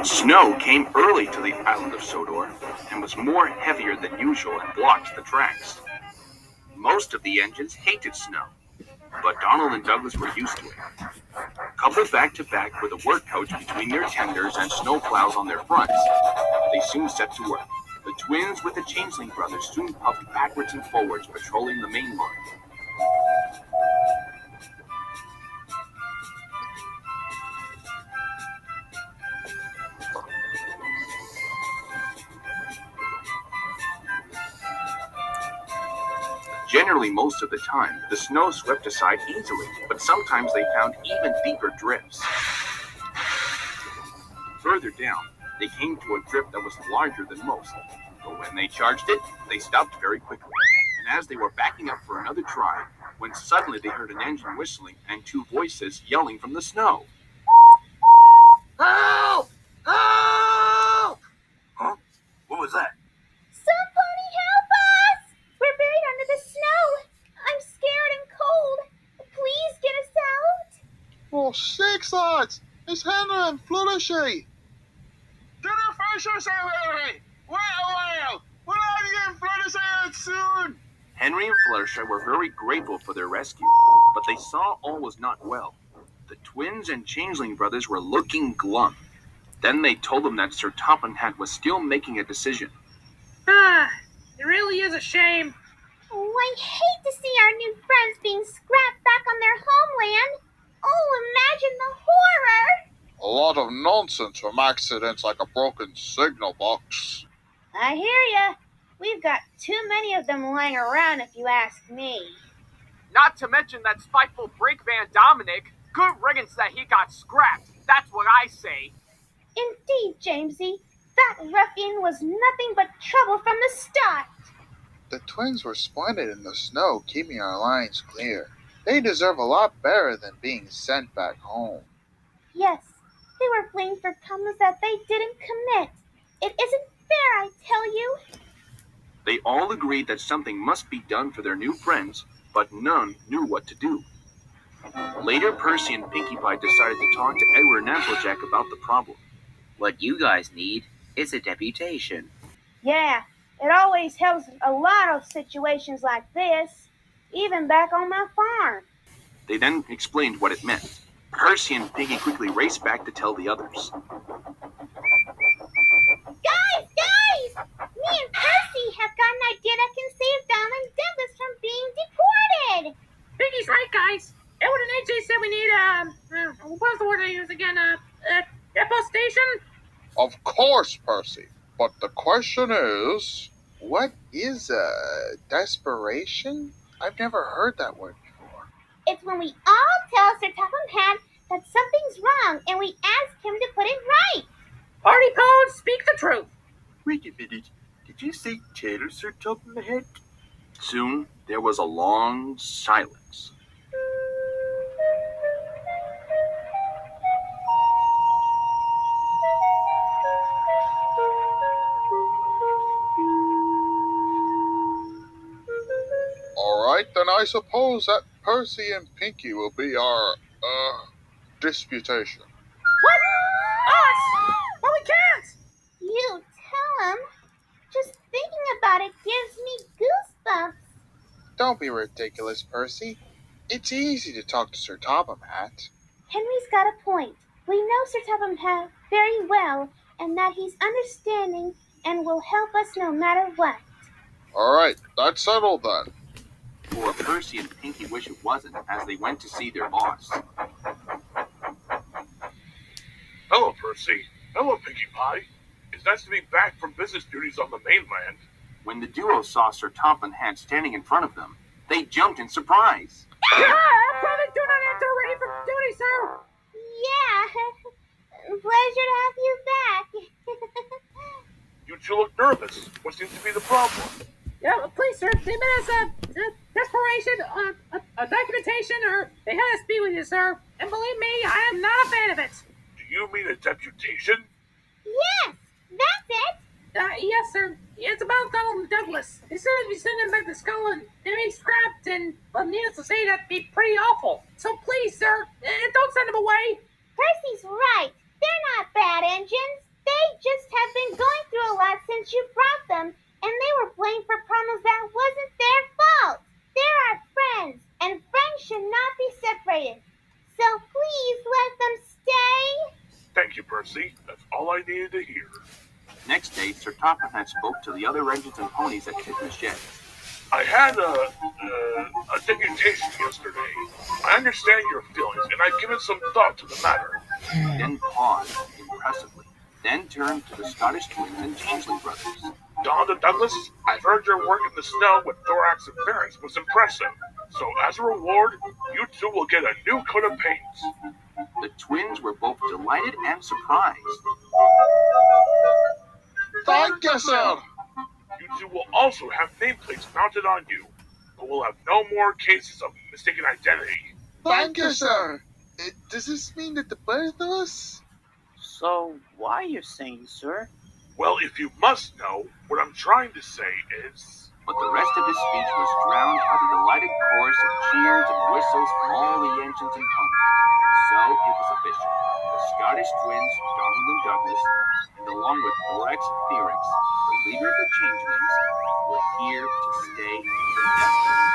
Snow came early to the island of Sodor and was more heavier than usual and blocked the tracks. Most of the engines hated snow, but Donald and Douglas were used to it. Coupled back to back with a work coach between their tenders and snow plows on their fronts, they soon set to work. The twins with the Changeling brothers soon puffed backwards and forwards, patrolling the main line. Generally, most of the time, the snow swept aside easily, but sometimes they found even deeper drifts. Further down, they came to a drift that was larger than most, but when they charged it, they stopped very quickly. And as they were backing up for another try, when suddenly they heard an engine whistling and two voices yelling from the snow. Help! Help! Huh? What was that? Somebody help us! We're buried under the snow. I'm scared and cold. Please get us out. For 6 odds! It's Henry and Fluttershy! To the fisher, Sayori! Wait a while! We'll have to get Fluttershy out soon! Henry and Fluttershy were very grateful for their rescue, but they saw all was not well. The twins and Changeling brothers were looking glum. Then they told them that Sir Topham Hatt was still making a decision. It really is a shame. Oh, I hate to see our new friends being scrapped back on their homeland. Oh, imagine the horror! A lot of nonsense from accidents like a broken signal box. I hear ya. We've got too many of them lying around, if you ask me. Not to mention that spiteful brake van Dominic. Good riddance that he got scrapped. That's what I say. Indeed, Jamesy. That ruffian was nothing but trouble from the start. The twins were splendid in the snow, keeping our lines clear. They deserve a lot better than being sent back home. Yes, they were blamed for problems that they didn't commit. It isn't fair, I tell you. They all agreed that something must be done for their new friends, but none knew what to do. Later, Percy and Pinkie Pie decided to talk to Edward and Applejack about the problem. What you guys need is a deputation. Yeah, it always helps a lot of situations like this, even back on my farm. They then explained what it meant. Percy and Pinkie quickly raced back to tell the others. Guys! Me and Percy have got an idea that can save Donald and Douglas from being deported. Pinkie's right, guys. Edward and AJ said we need, what was the word I used again? Deportation? Of course, Percy. But the question is, what is desperation? I've never heard that word before. It's when we all tell Sir Topham Hatt that something's wrong and we ask him to put it right. Party poets speak the truth. Wait a minute. Did you say Taylor, Sir Topham Hatt? Soon, there was a long silence. Alright, then I suppose that Percy and Pinkie will be our, disputation. What? Us? But we can't! You tell him. Just thinking about it gives me goosebumps. Don't be ridiculous, Percy. It's easy to talk to Sir Topham Hatt. Henry's got a point. We know Sir Topham Hatt very well, and that he's understanding and will help us no matter what. Alright, that's settled then. For Percy and Pinkie wish it wasn't, as they went to see their boss. Hello, Percy. Hello, Pinkie Pie. It's nice to be back from business duties on the mainland. When the duo saw Sir Topham Hatt standing in front of them, they jumped in surprise. Brother, do not enter ready for duty, sir. Yeah, pleasure to have you back. You two look nervous. What seems to be the problem? Yeah, please, sir. They meant us desperation, documentation, or they had us be with you, sir. And believe me, I am not a fan of it. Do you mean a deputation? Yes, that's it. Yes, sir. It's about Donald and Douglas. They said to be sending back to Scotland and be scrapped, and, well, needless to say, that'd be pretty awful. So please, sir, don't send them away. Percy's right. They're not bad engines. Thank you, Percy. That's all I needed to hear. Next day, Sir Topham spoke to the other engines and ponies at Kitten's shed. I had a deputation yesterday. I understand your feelings, and I've given some thought to the matter. He then paused impressively, then turned to the Scottish twins and Changeling brothers. Donald and Douglas, I've heard your work in the snow with Thorax and Pharynx was impressive. So as a reward, you two will get a new coat of paint. The twins were both delighted and surprised. Thank you, sir. You two will also have nameplates mounted on you, but we'll have no more cases of mistaken identity. Thank you, sir. Does this mean that the both of us? So, why are you saying, sir? Well, if you must know, what I'm trying to say is... But the rest of his speech was drowned by the delighted chorus of cheers and whistles from all the engines and ponies. So it was official. The Scottish twins, Donald and Douglas, and along with Thorax and Pharynx, the leader of the Changelings, were here to stay forever.